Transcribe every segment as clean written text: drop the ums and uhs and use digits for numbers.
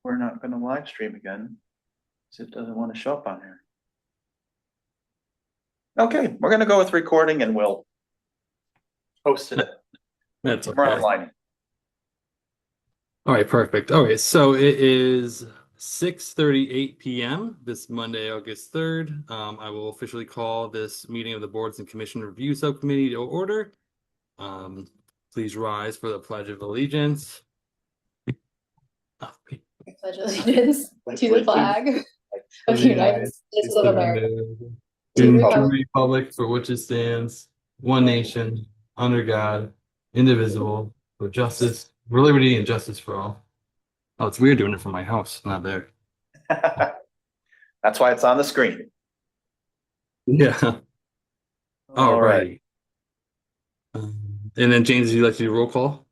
We're not gonna live stream again, because it doesn't want to show up on here. Okay, we're gonna go with recording and we'll post it. That's We're okay. online. All right, perfect. All right, so it is 6:38 p.m. this Monday, August 3rd. I will officially call this meeting of the Boards and Commission Review Subcommittee to order. Um, Please rise for the Pledge of Allegiance. I pledge allegiance to the flag of the United States of America, to To the the republic republic for which it stands, one nation, under God, indivisible, with justice, for liberty and justice for all. Oh, it's weird doing it from my house, not there. That's why it's on the screen. Yeah. All All right, righty. And then James, would you like to do roll call?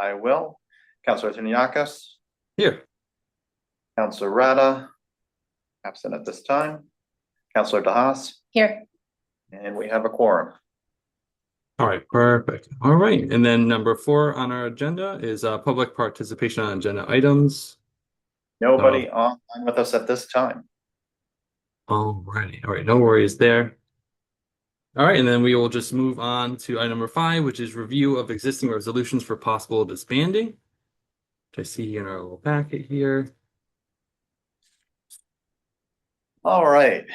I will. Councilor Tiniakis, Here. Councilor Rada, absent at this time. Councilor DeHaas, here. and we have a quorum. All right, perfect. All right. And then number 4 on our agenda is public participation on agenda items. Nobody online with us at this time. All righty. All right, no worries there. All right, and then we will just move on to item number 5, which is review of existing resolutions for possible disbanding, which I see in our little packet here. All right,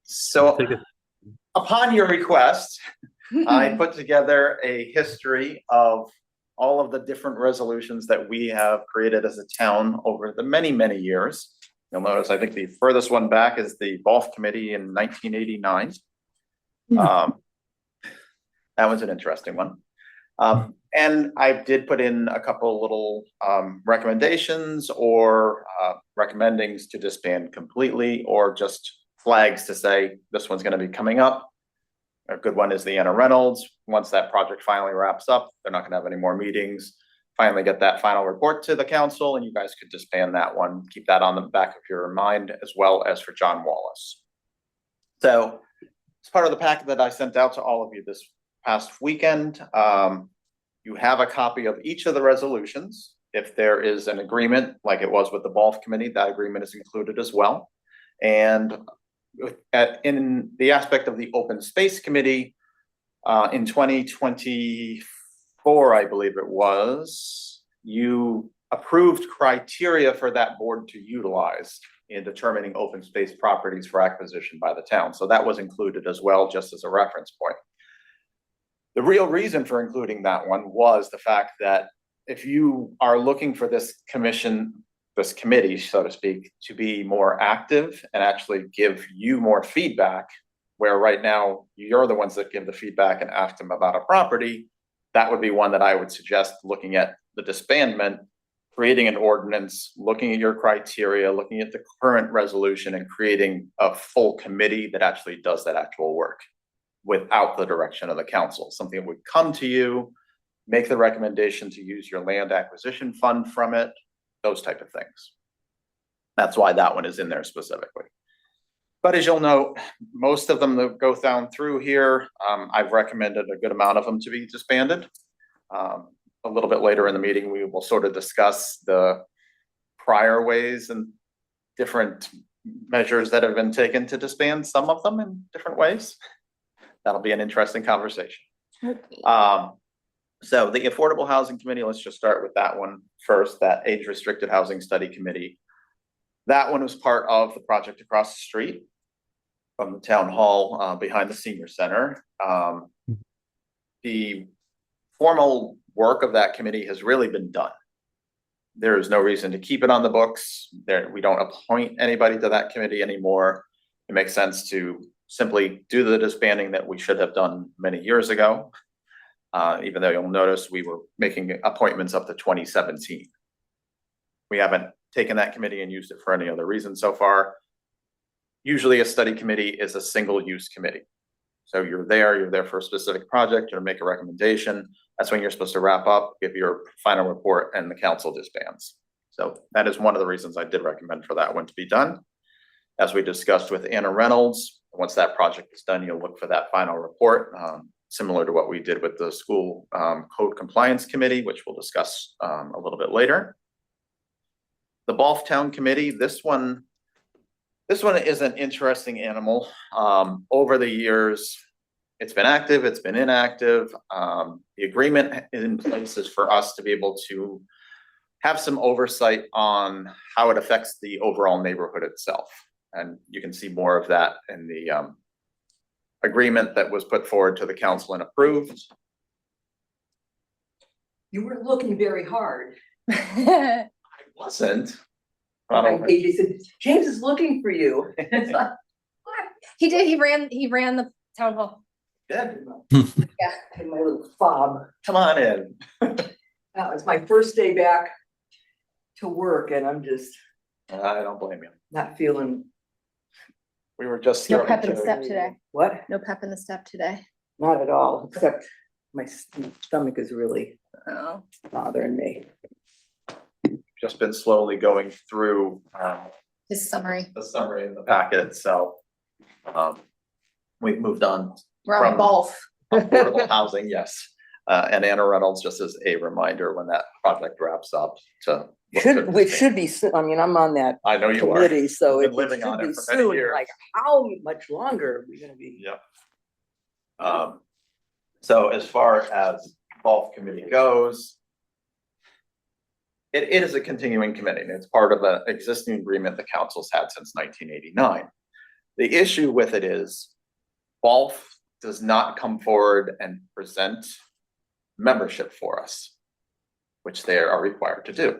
so Take it. upon your request, I put together a history of all of the different resolutions that we have created as a town over the many, many years. You'll notice, I think the furthest one back is the Golf Committee in 1989. That was an interesting one. And I did put in a couple little recommendations or recommendings to disband completely, or just flags to say this one's going to be coming up. A good one is the Anna Reynolds. Once that project finally wraps up, they're not going to have any more meetings. Finally get that final report to the council, and you guys could disband that one. Keep that on the back of your mind, as well as for John Wallace. So it's part of the packet that I sent out to all of you this past weekend. You have a copy of each of the resolutions. If there is an agreement, like it was with the BOLF committee, that agreement is included as well. And in the aspect of the open space committee, in 2024, I believe it was, you approved criteria for that board to utilize in determining open space properties for acquisition by the town. So that was included as well, just as a reference point. The real reason for including that one was the fact that if you are looking for this committee, so to speak, to be more active and actually give you more feedback, where right now you're the ones that give the feedback and ask them about a property, that would be one that I would suggest looking at the disbandment, creating an ordinance, looking at your criteria, looking at the current resolution, and creating a full committee that actually does that actual work without the direction of the council. Something that would come to you, make the recommendation to use your land acquisition fund from it, those type of things. That's why that one is in there specifically. But as you'll note, most of them that go down through here, I've recommended a good amount of them to be disbanded. A little bit later in the meeting, we will sort of discuss the prior ways and different measures that have been taken to disband some of them in different ways. That'll be an interesting conversation. Okay. So the Affordable Housing Committee, let's just start with that one first, that Age Restricted Housing Study Committee. That one was part of the project across the street from the town hall behind the senior center. The formal work of that committee has really been done. There is no reason to keep it on the books. We don't appoint anybody to that committee anymore. It makes sense to simply do the disbanding that we should have done many years ago. Even though you'll notice we were making appointments up to 2017. We haven't taken that committee and used it for any other reason so far. Usually a study committee is a single use committee. So you're there for a specific project, or make a recommendation. That's when you're supposed to wrap up, give your final report, and the council disbands. So that is one of the reasons I did recommend for that one to be done. As we discussed with Anna Reynolds, once that project is done, you'll look for that final report, similar to what we did with the school code compliance committee, which we'll discuss a little bit later. The Balf Town Committee, this one is an interesting animal. Over the years, it's been active, it's been inactive. The agreement in place is for us to be able to have some oversight on how it affects the overall neighborhood itself. And you can see more of that in the agreement that was put forward to the council and approved. You were looking very hard. I wasn't. I don't think- He said, James is looking for you. It's like, He did, he ran the town hall. Yeah, Yeah. in my little fob. come on in. That was my first day back to work and I'm just I don't blame you. not feeling, We were just. No throwing pep in the to- step today. what? No pep in the step today. Not at all, except my stomach is really Oh. bothering me. Just been slowly going through His summary. the summary in the packet, so we've moved on. We're on From- golf. Affordable housing, yes. And Anna Reynolds, just as a reminder, when that project wraps up to. look It should be, I mean, I'm on that I know you are. committee, so Been it living should on be it for many soon, years. like, how much longer are we gonna be? Yep. So as far as golf committee goes, it is a continuing committee, and it's part of an existing agreement the council's had since 1989. The issue with it is golf does not come forward and present membership for us, which they are required to do.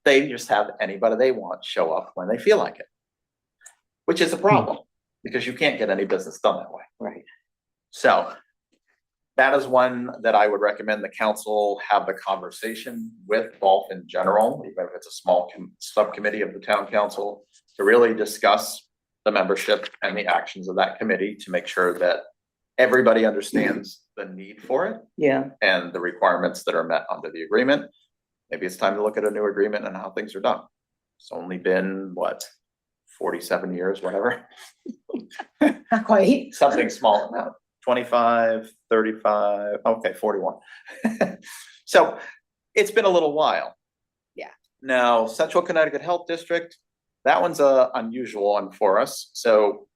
They just have anybody they want show up when they feel like it, which is a problem because you can't get any business done that way. Right. So that is one that I would recommend the council have the conversation with golf in general, even if it's a small subcommittee of the town council, to really discuss the membership and the actions of that committee to make sure that everybody understands the need for it Yeah, and the requirements that are met under the agreement. Maybe it's time to look at a new agreement and how things are done. It's only been, what, 47 years, whatever, Not quite. something small amount, 25, 35, okay, 41. So it's been a little while. Yeah. Now, Central Connecticut Health District, that one's a unusual one for us. So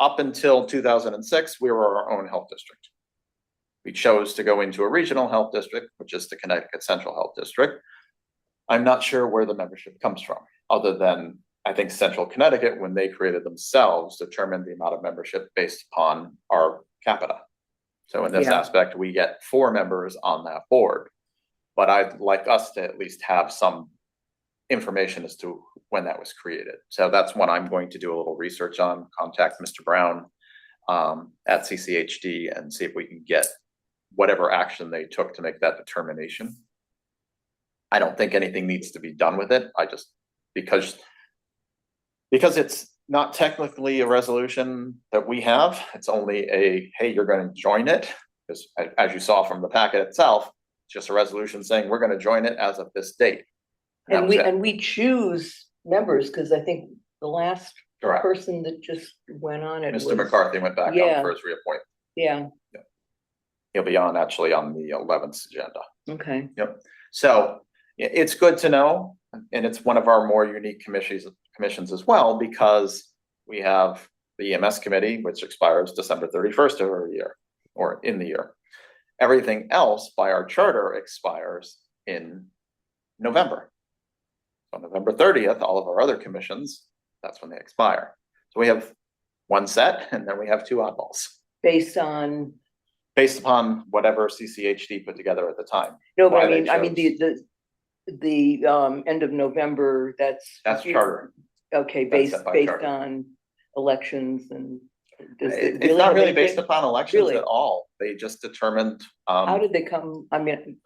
up until 2006, we were our own health district. We chose to go into a regional health district, which is the Connecticut Central Health District. I'm not sure where the membership comes from, other than I think Central Connecticut, when they created themselves, determined the amount of membership based upon our capita. So in this Yeah. aspect, we get 4 members on that board. But I'd like us to at least have some information as to when that was created. So that's what I'm going to do a little research on, contact Mr. Brown at CCHD and see if we can get whatever action they took to make that determination. I don't think anything needs to be done with it. I just, because it's not technically a resolution that we have, it's only a, hey, you're gonna join it. Because as you saw from the packet itself, it's just a resolution saying we're gonna join it as of this date. That and was we, it. and we choose members, because I think the last Correct. person that just went on it was. Mr. McCarthy went back on Yeah. for his reappointment. Yeah, He'll be on actually on the 11th agenda. okay, So it's good to know, and it's one of our more unique commissions as well, because we have the EMS committee, which expires December 31st of every year, or in the year. Everything else by our charter expires in November. On November 30th, all of our other commissions, that's when they expire. So we have one set, and then we have 2 oddballs, based on, based upon whatever CCHD put together at the time. no, but Why I they mean, chose. the end of November, that's. That's charter. Okay, That's based, set by based charter. on elections and. does it It's not have really based anything- upon elections Really? at all. They just determined, How did they come, I mean,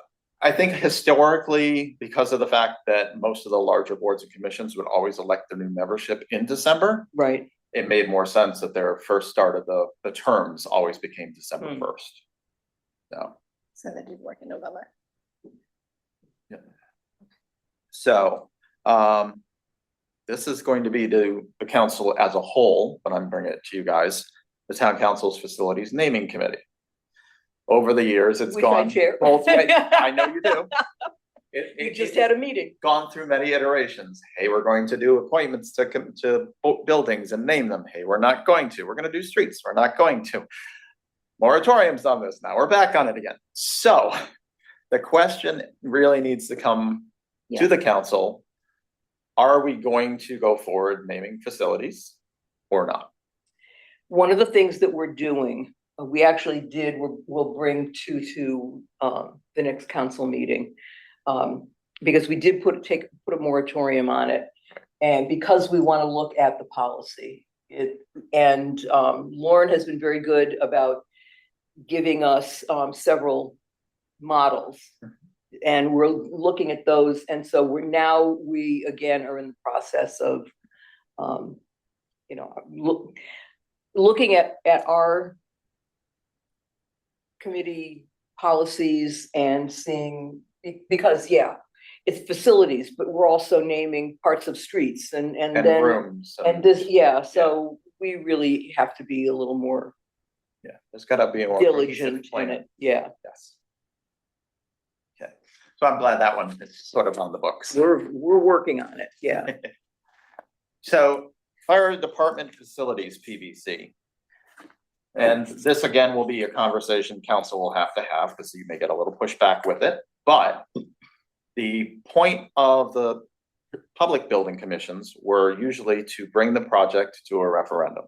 I think historically, because of the fact that most of the larger boards and commissions would always elect their new membership in December, right, it made more sense that their first start of the terms always became December Hmm. 1st. So, So that did work in November. so, this is going to be to the council as a whole, but I'm bringing it to you guys, the town council's facilities naming committee. Over the years, it's Which I gone. chair. Well, I know you do. We just had a meeting. Gone through many iterations. Hey, we're going to do appointments to buildings and name them. Hey, we're not going to. We're going to do streets. We're not going to. Moratoriums on this. Now we're back on it again. So the question really needs to come to the council. Are we going to go forward naming facilities or not? One of the things that we're doing, we actually did, we'll bring to the next council meeting. Because we did put a moratorium on it, and because we want to look at the policy. Lauren has been very good about giving us several models, and we're looking at those. And so we again are in the process of, looking at our committee policies and seeing, because it's facilities, but we're also naming parts of streets and then rooms and this, so we really have to be a little more there's got to be more diligent in it. Yes. Okay, so I'm glad that one is sort of on the books. We're working on it. So fire department facilities, PVC. And this again will be a conversation council will have to have, because you may get a little pushback with it. But the point of the public building commissions were usually to bring the project to a referendum.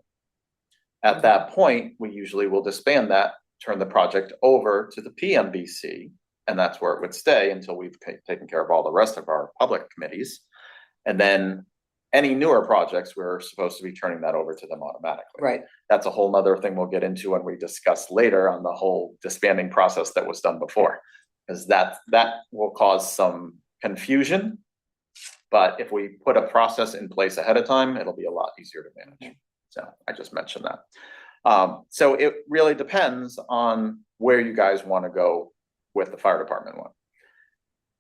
At that point, we usually will disband that, turn the project over to the PMBC, and that's where it would stay until we've taken care of all the rest of our public committees. And then any newer projects, we're supposed to be turning that over to them automatically. Right. That's a whole nother thing we'll get into when we discuss later on the whole disbanding process that was done before. Because that will cause some confusion. But if we put a process in place ahead of time, it'll be a lot easier to manage. So I just mentioned that. So it really depends on where you guys want to go with the fire department one.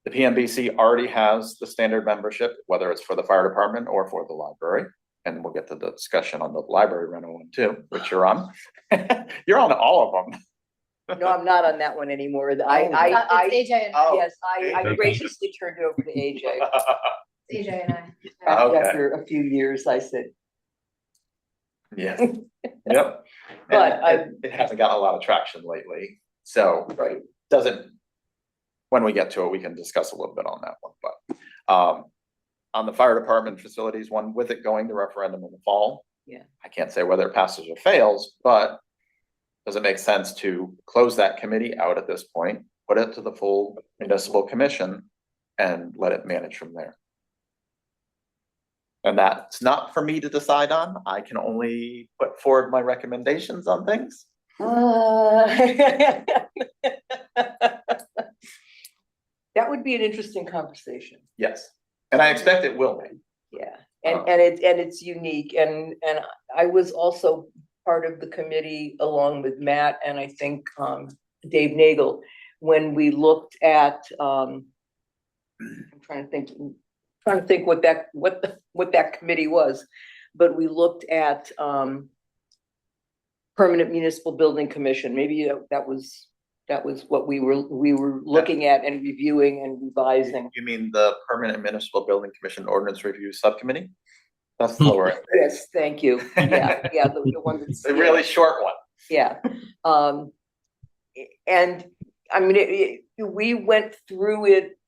The PMBC already has the standard membership, whether it's for the fire department or for the library. And we'll get to the discussion on the library rental one too, which you're on. You're on all of them. No, I'm not on that one anymore. It's AJ and I. Yes, I graciously turned it over to AJ. It's AJ and I. Okay. After a few years, I said, Yeah. Yep. But it hasn't gotten a lot of traction lately. So right. When we get to it, we can discuss a little bit on that one. But on the fire department facilities one, with it going to referendum in the fall, I can't say whether it passes or fails, but does it make sense to close that committee out at this point, put it to the full municipal commission, and let it manage from there? And that's not for me to decide on. I can only put forward my recommendations on things. That would be an interesting conversation. Yes, and I expect it will be. Yeah, and it's unique, and I was also part of the committee along with Matt and I think Dave Nagel when we looked at I'm trying to think what that committee was, but we looked at Permanent Municipal Building Commission. Maybe that was what we were looking at and reviewing and revising. You mean the Permanent Municipal Building Commission Ordinance Review Subcommittee? That's the lower. Yes, thank you. Yeah, the one that's a really short one. Yeah, and I mean, we went through it,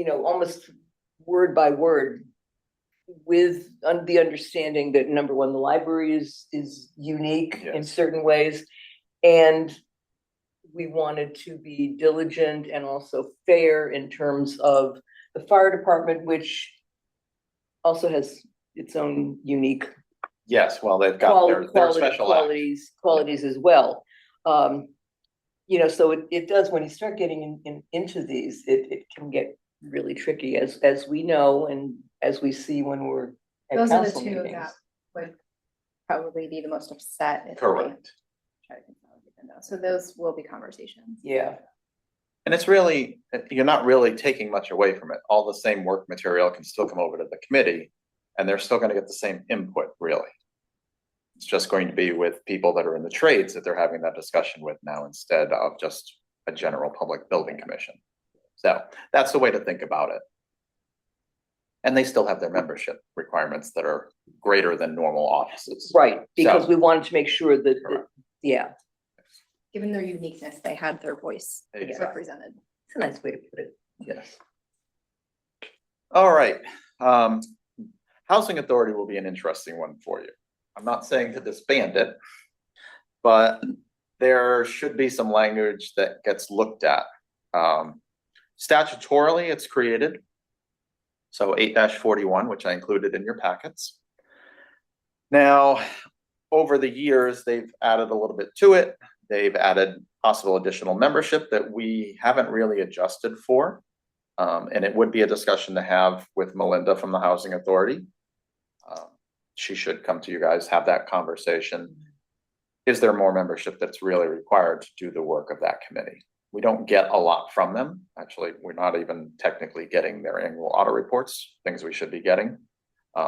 almost word by word, with the understanding that number one, the library is unique in certain ways, and we wanted to be diligent and also fair in terms of the fire department, which also has its own unique they've got their special qualities as well. So it does, when you start getting into these, it can get really tricky, as we know and as we see when we're at Those are the council two meetings. that would probably be the most upset if Correct. try to consolidate them down. So those will be conversations. Yeah. And it's really, you're not really taking much away from it. All the same work material can still come over to the committee, and they're still going to get the same input, really. It's just going to be with people that are in the trades that they're having that discussion with now, instead of just a general public building commission. So that's the way to think about it. And they still have their membership requirements that are greater than normal offices. Right, because So- we wanted to make sure that, Correct. yeah, Given their uniqueness, they had their voice Exactly. represented. it's a nice way to put it. Yes. All right, Housing Authority will be an interesting one for you. I'm not saying to disband it, but there should be some language that gets looked at. Statutorily, it's created. So 8-41, which I included in your packets. Now, over the years, they've added a little bit to it. They've added possible additional membership that we haven't really adjusted for. And it would be a discussion to have with Melinda from the Housing Authority. She should come to you guys, have that conversation. Is there more membership that's really required to do the work of that committee? We don't get a lot from them. Actually, we're not even technically getting their annual audit reports, things we should be getting.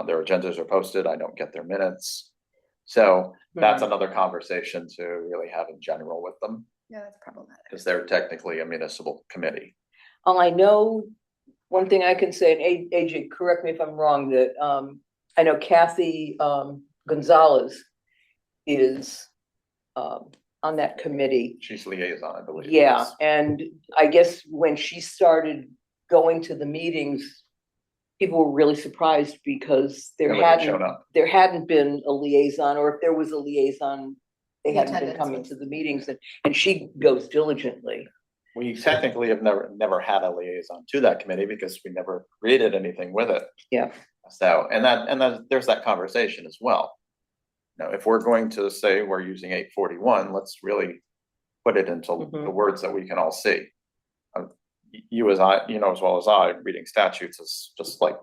Their agendas are posted. I don't get their minutes. So that's another conversation to really have in general with them, Yeah, that's problematic. because they're technically a municipal committee. I know, one thing I can say, and AJ, correct me if I'm wrong, that, I know Kathy, Gonzalez is, on that committee. She's liaison, I believe. Yeah, Yes. and I guess when she started going to the meetings, people were really surprised because Nobody showed up. there hadn't been a liaison, or if there was a liaison, they The hadn't been attendance coming was- to the meetings, and she goes diligently. We technically have never had a liaison to that committee because we never created anything with it. Yeah. So, and there's that conversation as well. Now, if we're going to say we're using 841, let's really put it into the words that we can all see. You as well as I, reading statutes is just like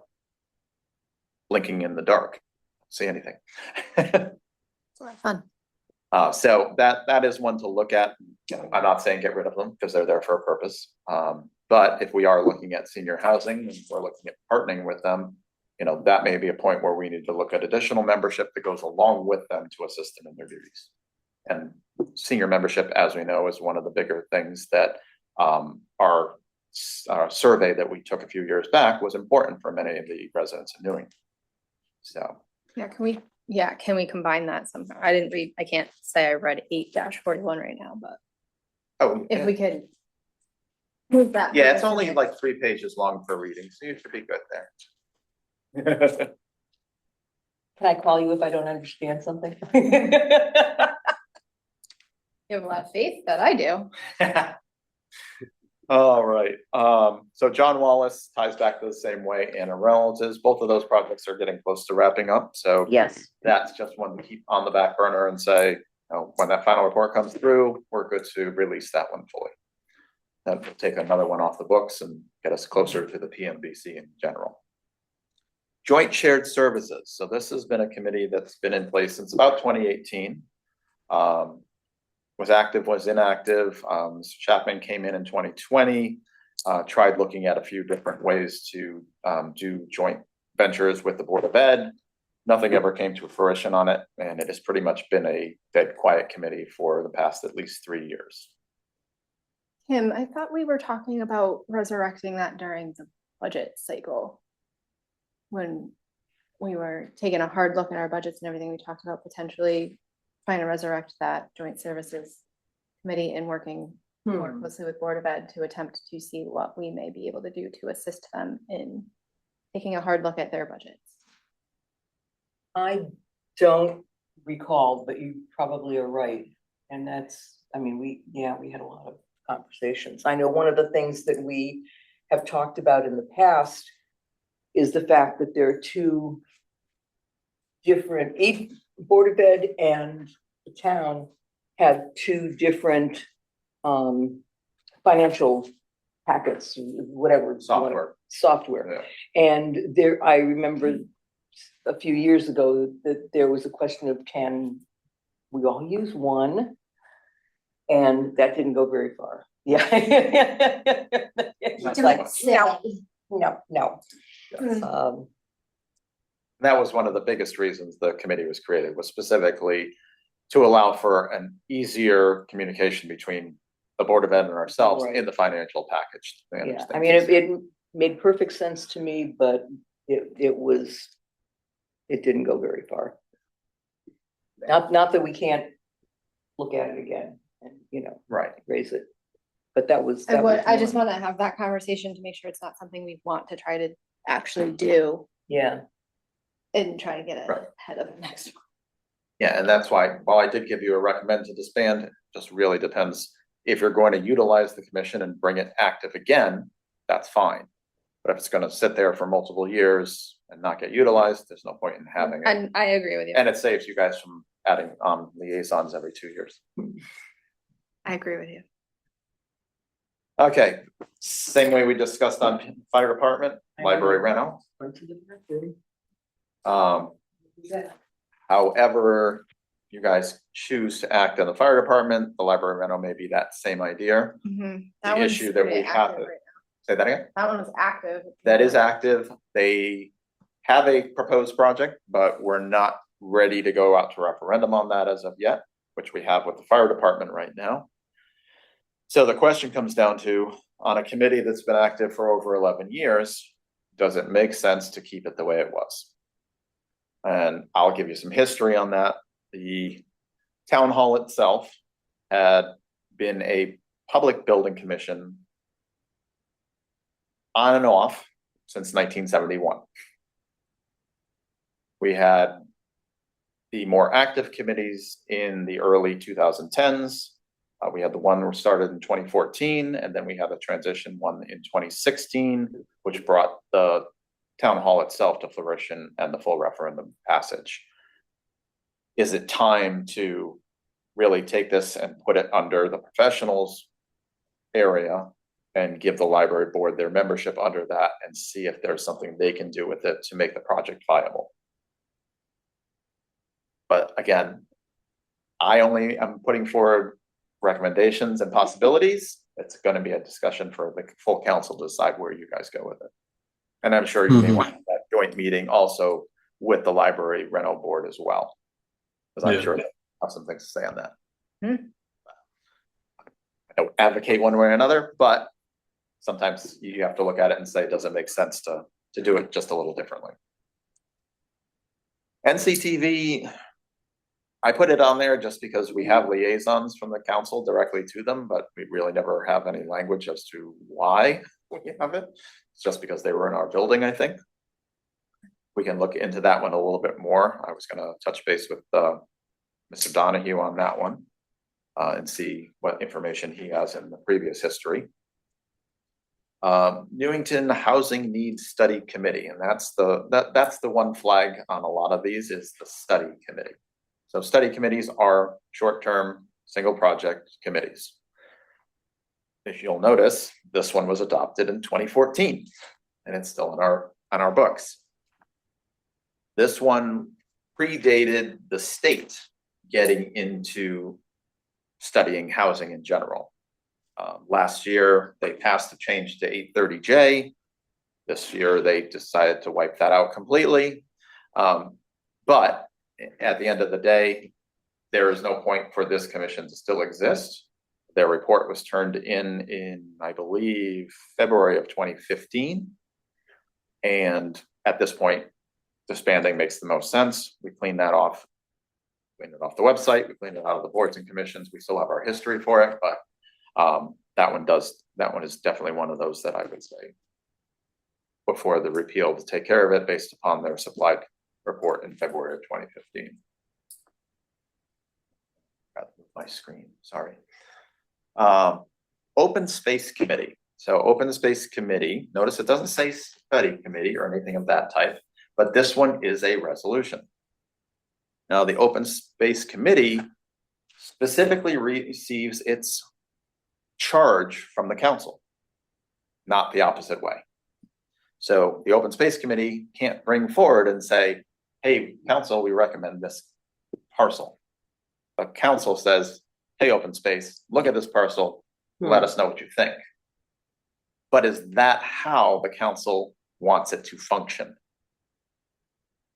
blinking in the dark. See anything. It's a lot of fun. So that is one to look at. I'm not saying get rid of them because they're there for a purpose. But if we are looking at senior housing and we're looking at partnering with them, that may be a point where we need to look at additional membership that goes along with them to assist them in their duties. And senior membership, as we know, is one of the bigger things that our survey that we took a few years back was important for many of the residents of Newington. So. Yeah, can we combine that somehow? I can't say I read 8-41 right now, but Oh, if we could move that. yeah, it's only like 3 pages long for reading, so you should be good there. Can I call you if I don't understand something? You have a lot of faith that I do. All right, so John Wallace ties back to the same way, Anna Reynolds is, both of those projects are getting close to wrapping up, so. Yes. That's just one to keep on the back burner and say, when that final report comes through, we're good to release that one fully. That will take another one off the books and get us closer to the PMBC in general. Joint Shared Services, so this has been a committee that's been in place since about 2018. Was active, was inactive. Mr. Chapman came in 2020, tried looking at a few different ways to do joint ventures with the Board of Ed. Nothing ever came to fruition on it, and it has pretty much been a dead quiet committee for the past at least 3 years. Kim, I thought we were talking about resurrecting that during the budget cycle. When we were taking a hard look at our budgets and everything, we talked about potentially trying to resurrect that joint services committee and working more closely with Board of Ed to attempt to see what we may be able to do to assist them in taking a hard look at their budgets. I don't recall, but you probably are right. And that's, we had a lot of conversations. I know one of the things that we have talked about in the past is the fact that there are two different, Board of Ed and the town have two different financial packets, whatever. Software. Yeah. And I remember a few years ago that there was a question of, can we all use one? And that didn't go very far. Yeah. It's like, no. Yes. That was one of the biggest reasons the committee was created, was specifically to allow for an easier communication between the Board of Ed and ourselves Right. in the financial package. I Yeah, understand. I mean, it made perfect sense to me, but it didn't go very far. Not that we can't look at it again and, Right. raise it, but that was. I just want to have that conversation to make sure it's not something we want to try to actually do Yeah, and try to get Right. ahead of the next one. Yeah, and that's why, while I did give you a recommend to disband, it just really depends. If you're going to utilize the commission and bring it active again, that's fine. But if it's gonna sit there for multiple years and not get utilized, there's no point in having it. And I agree with you. And it saves you guys from adding liaisons every 2 years. I agree with you. Okay, same way we discussed on fire department, library rental. However, you guys choose to act in the fire department, the library rental may be that same idea. That one's issue that we pretty have active to- right Say that again? now. That one is active. That is active. They have a proposed project, but we're not ready to go out to referendum on that as of yet, which we have with the fire department right now. So the question comes down to, on a committee that's been active for over 11 years, does it make sense to keep it the way it was? And I'll give you some history on that. The town hall itself had been a public building commission on and off since 1971. We had the more active committees in the early 2010s. We had the one that started in 2014, and then we had a transition one in 2016, which brought the town hall itself to fruition and the full referendum passage. Is it time to really take this and put it under the professionals area and give the library board their membership under that and see if there's something they can do with it to make the project viable? But again, I only am putting forward recommendations and possibilities. It's going to be a discussion for the full council to decide where you guys go with it. And I'm sure you may want that joint meeting also with the library rental board as well. Because I'm sure they have some things to say on that. I don't advocate one way or another, but sometimes you have to look at it and say, does it make sense to do it just a little differently? NCTV, I put it on there just because we have liaisons from the council directly to them, but we really never have any language as to why we have it. It's just because they were in our building, I think. We can look into that one a little bit more. I was gonna touch base with Mr. Donahue on that one and see what information he has in the previous history. Newington Housing Needs Study Committee, and that's the one flag on a lot of these is the study committee. So study committees are short-term, single project committees. If you'll notice, this one was adopted in 2014, and it's still on our books. This one predated the state getting into studying housing in general. Last year, they passed a change to 830J. This year, they decided to wipe that out completely. But at the end of the day, there is no point for this commission to still exist. Their report was turned in, I believe, February of 2015. And at this point, disbanding makes the most sense. We cleaned that off. Cleaned it off the website. We cleaned it out of the boards and commissions. We still have our history for it, but that one is definitely one of those that I would say before the repeal to take care of it based upon their supplied report in February of 2015. My screen, sorry. Open Space Committee. So Open Space Committee, notice it doesn't say study committee or anything of that type, but this one is a resolution. Now, the Open Space Committee specifically receives its charge from the council, not the opposite way. So the Open Space Committee can't bring forward and say, hey, council, we recommend this parcel. The council says, hey, Open Space, look at this parcel, let us know what you think. But is that how the council wants it to function?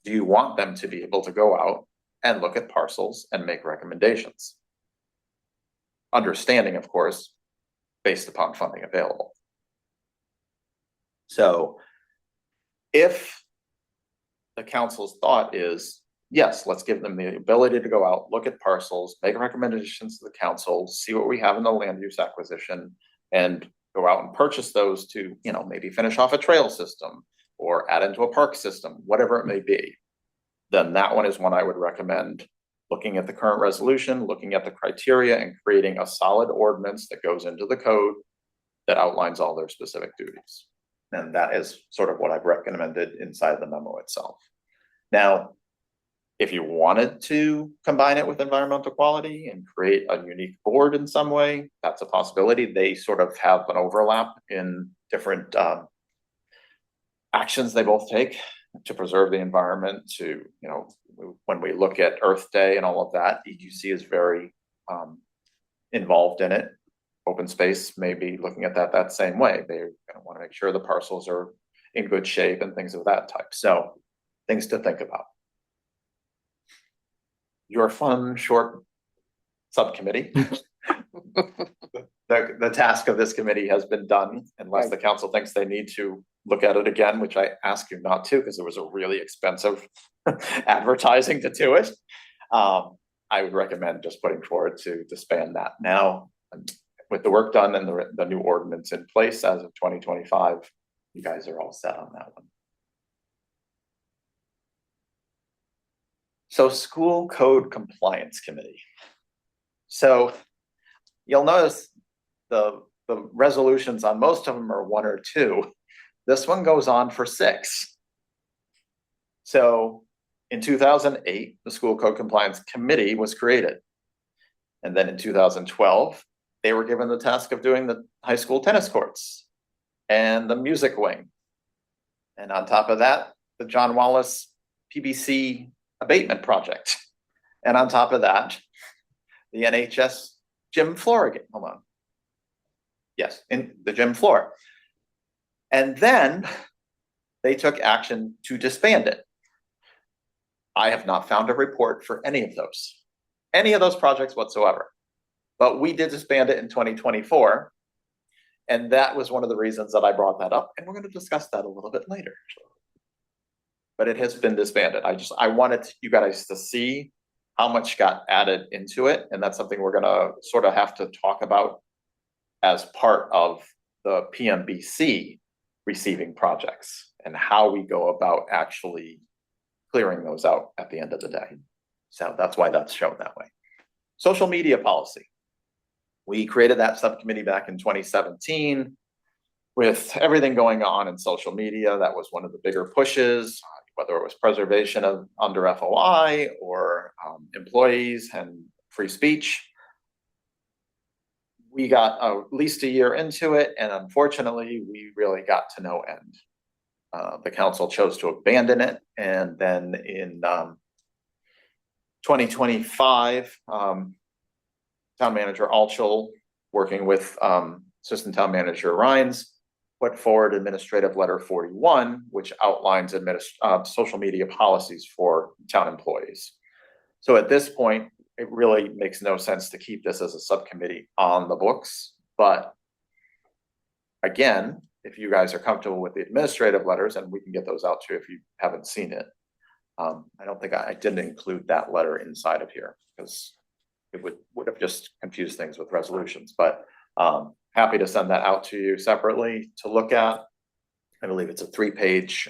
Do you want them to be able to go out and look at parcels and make recommendations? Understanding, of course, based upon funding available. So if the council's thought is, yes, let's give them the ability to go out, look at parcels, make recommendations to the council, see what we have in the land use acquisition, and go out and purchase those to, you know, maybe finish off a trail system or add into a park system, whatever it may be, then that one is one I would recommend looking at the current resolution, looking at the criteria, and creating a solid ordinance that goes into the code that outlines all their specific duties. And that is sort of what I've recommended inside the memo itself. Now, if you wanted to combine it with environmental quality and create a unique board in some way, that's a possibility. They sort of have an overlap in different actions they both take to preserve the environment. To, you know, when we look at Earth Day and all of that, EGC is very involved in it. Open space may be looking at that same way. They're going to want to make sure the parcels are in good shape and things of that type. So things to think about. Your fun, short subcommittee. The task of this committee has been done, unless the council thinks they need to look at it again, which I ask you not to, because it was a really expensive advertising to do it. I would recommend just putting forward to disband that. Now, with the work done and the new ordinance in place as of 2025, you guys are all set on that one. So, School Code Compliance Committee. So you'll notice the resolutions on most of them are 1 or 2. This one goes on for 6. So in 2008, the School Code Compliance Committee was created. And then in 2012, they were given the task of doing the high school tennis courts and the music wing. And on top of that, the John Wallace PBC abatement project. And on top of that, the NHS gym floor again. Hold on. Yes, in the gym floor. And then they took action to disband it. I have not found a report for any of those projects whatsoever. But we did disband it in 2024. And that was one of the reasons that I brought that up. And we're going to discuss that a little bit later. But it has been disbanded. I wanted you guys to see how much got added into it. And that's something we're going to sort of have to talk about as part of the PMBC receiving projects and how we go about actually clearing those out at the end of the day. So that's why that's shown that way. Social media policy. We created that subcommittee back in 2017 with everything going on in social media. That was one of the bigger pushes, whether it was preservation of under FOI or employees and free speech. We got at least a year into it, and unfortunately, we really got to no end. The council chose to abandon it, and then in 2025, Town Manager Altschul, working with Assistant Town Manager Rhines, put forward Administrative Letter 41, which outlines social media policies for town employees. So at this point, it really makes no sense to keep this as a subcommittee on the books. But again, if you guys are comfortable with the administrative letters, and we can get those out to you if you haven't seen it. I don't think I didn't include that letter inside of here because it would have just confused things with resolutions, but happy to send that out to you separately to look at. I believe it's a 3-page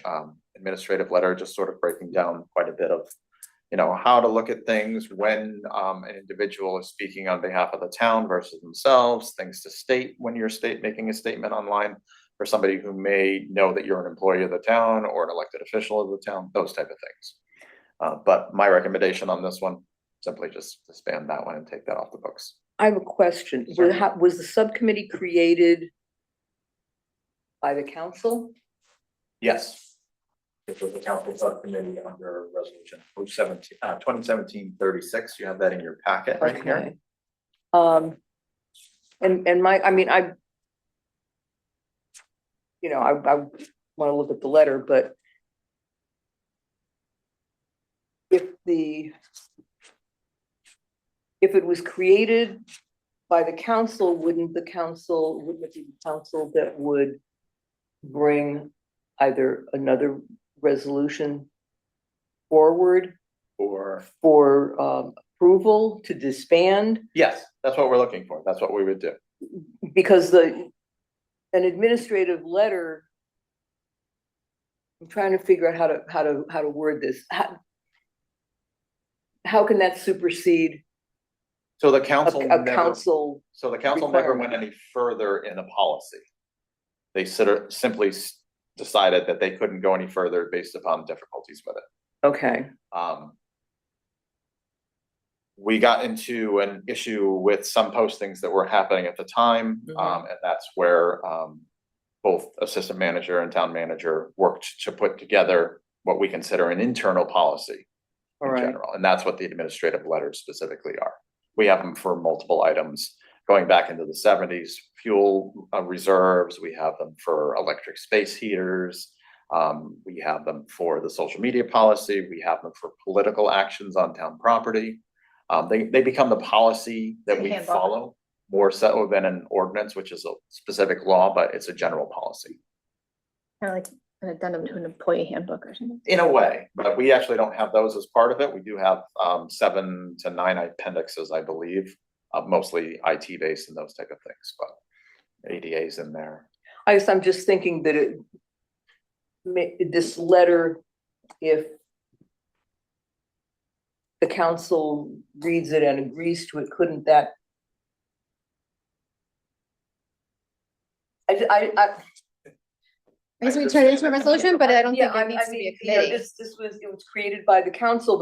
administrative letter, just sort of breaking down quite a bit of, you know, how to look at things when an individual is speaking on behalf of the town versus themselves, things to state when you're making a statement online for somebody who may know that you're an employee of the town or an elected official of the town, those type of things. But my recommendation on this one, simply just disband that one and take that off the books. I have a question. Was the subcommittee created by the council? Yes. It was the council subcommittee under resolution 2017-36. You have that in your packet right here. And I you know, I want to look at the letter, but if it was created by the council, wouldn't it be the council that would bring either another resolution forward Or, for approval to disband? yes, that's what we're looking for. That's what we would do. Because an administrative letter, I'm trying to figure out how to word this. How can that supersede So the council a never, council? so the council never requirement? went any further in a policy. They simply decided that they couldn't go any further based upon difficulties with it. Okay, We got into an issue with some postings that were happening at the time, Mhm. and that's where both assistant manager and town manager worked to put together what we consider an internal policy all in right. general, and that's what the administrative letters specifically are. We have them for multiple items going back into the 70s, fuel reserves. We have them for electric space heaters. We have them for the social media policy. We have them for political actions on town property. They become the policy that we Handbook. follow more so than an ordinance, which is a specific law, but it's a general policy Kind of like an addendum to an employee handbook or something. in a way, but we actually don't have those as part of it. We do have 7 to 9 appendixes, I believe, mostly IT based and those type of things, but ADA's in there. I guess I'm just thinking that this letter, if the council reads it and agrees to it, couldn't that? I guess we turn it into a resolution, but I don't think it needs to be a committee. It was created by the council,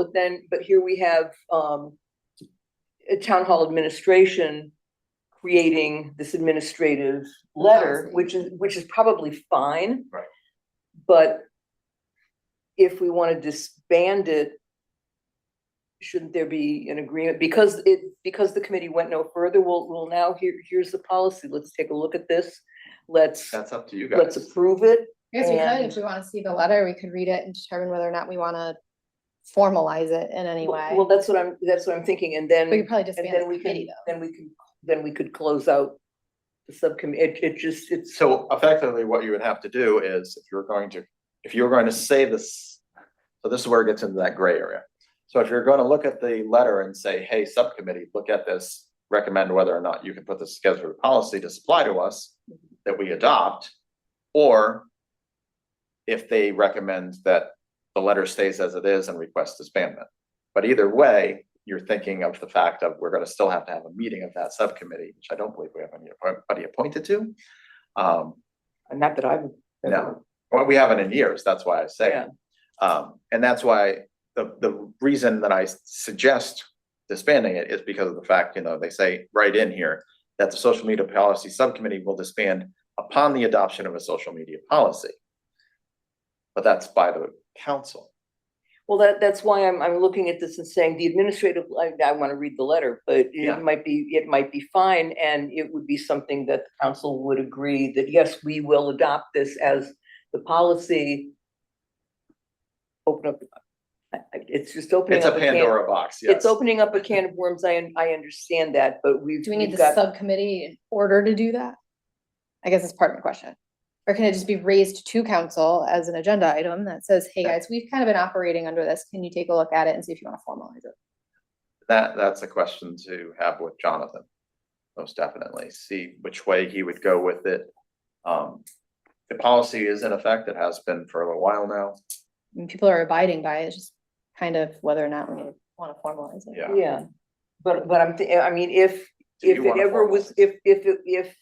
but here we have a town hall administration creating this administrative letter, Policy. which is probably fine. Right. But if we want to disband it, shouldn't there be an agreement? Because the committee went no further, we'll now, here's the policy. Let's take a look at this. That's up to you guys. Let's approve it. I guess we could, And- if we want to see the letter, we could read it and determine whether or not we want to formalize it in any way. Well, that's what I'm thinking, and then. We could probably just and ban then the we can- committee though. Then we could close out the subcommittee. It's. So effectively, what you would have to do is, if you're going to say this, so this is where it gets into that gray area. So if you're going to look at the letter and say, hey, subcommittee, look at this, recommend whether or not you can put this together a policy to supply to us that we adopt, or if they recommend that the letter stays as it is and request disbandment. But either way, you're thinking of the fact of we're going to still have to have a meeting of that subcommittee, which I don't believe we have anybody appointed to. Not that I've. No, well, we haven't in years. That's why I say it. And that's why the reason that I suggest disbanding it is because of the fact, they say right in here that the social media policy subcommittee will disband upon the adoption of a social media policy. But that's by the council. Well, that's why I'm looking at this and saying the administrative, I want to read the letter, but Yeah. it might be fine, and it would be something that the council would agree that, yes, we will adopt this as the policy. Open up, it's just opening It's a up Pandora box, yes. It's opening up a can of worms, I understand that, but Do we need we've the got, subcommittee in order to do that? I guess that's part of my question. Or can it just be raised to council as an agenda item that says, hey guys, we've kind of been operating under this. Can you take a look at it and see if you want to formalize it? That's a question to have with Jonathan. Most definitely, see which way he would go with it. The policy is in effect. It has been for a little while now. I mean, people are abiding by it. It's just kind of whether or not we want to formalize it. Yeah. yeah, but I mean, if Do you it wanna ever was, formalize?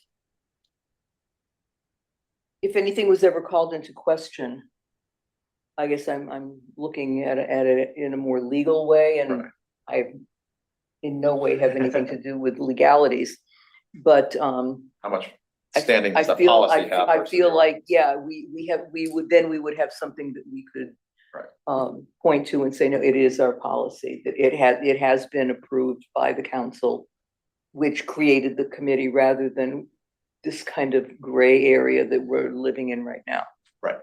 if anything was ever called into question, I guess I'm looking at it in a more legal way, and Right. I in no way have anything to do with legalities, but How much standing I does the feel, policy have? I versus feel your- like, yeah, we would have something that we could Right. point to and say, no, it is our policy, that it has been approved by the council, which created the committee rather than this kind of gray area that we're living in right now. Right.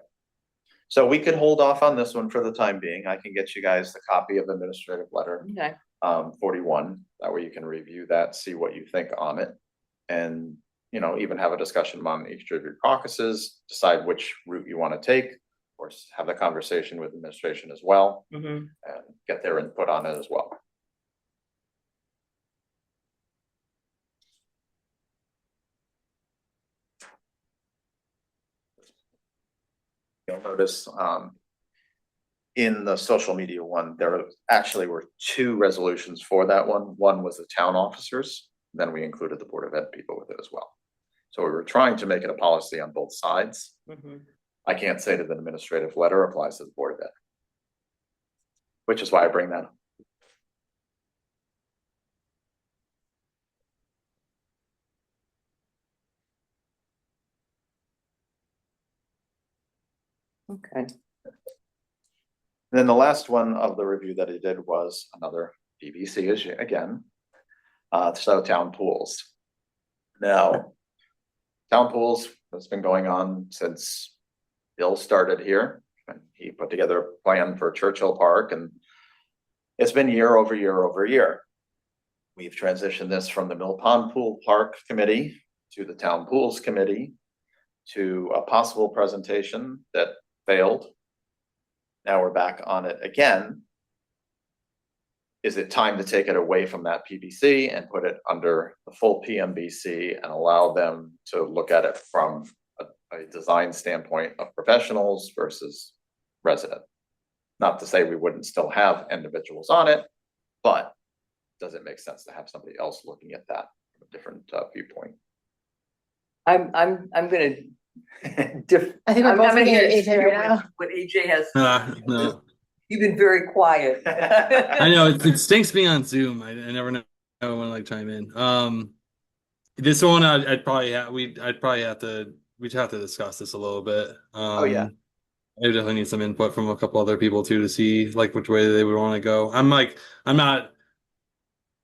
So we could hold off on this one for the time being. I can get you guys the copy of the administrative letter. Okay. 41. That way you can review that, see what you think on it. And, you know, even have a discussion among each of your caucuses, decide which route you want to take. Of course, have the conversation with administration as well, and get their input on it as well. You'll notice in the social media one, there actually were 2 resolutions for that one. One was the town officers, then we included the Board of Ed people with it as well. So we were trying to make it a policy on both sides. I can't say that the administrative letter applies to the Board of Ed, which is why I bring that up. Okay. Then the last one of the review that he did was another PBC issue again. So town pools. Now, town pools has been going on since Bill started here. And he put together a plan for Churchill Park, and it's been year over year over year. We've transitioned this from the Mill Pond Pool Park Committee to the Town Pools Committee to a possible presentation that failed. Now we're back on it again. Is it time to take it away from that PBC and put it under the full PMBC and allow them to look at it from a design standpoint of professionals versus resident? Not to say we wouldn't still have individuals on it, but does it make sense to have somebody else looking at that from a different viewpoint? I'm gonna I think we're both looking at AJ right now. What AJ has. No. You've been very quiet. I know it stinks being on Zoom. I never know when to like chime in. This one we'd have to discuss this a little bit. Oh yeah. I definitely need some input from a couple other people too to see like which way they would want to go. I'm not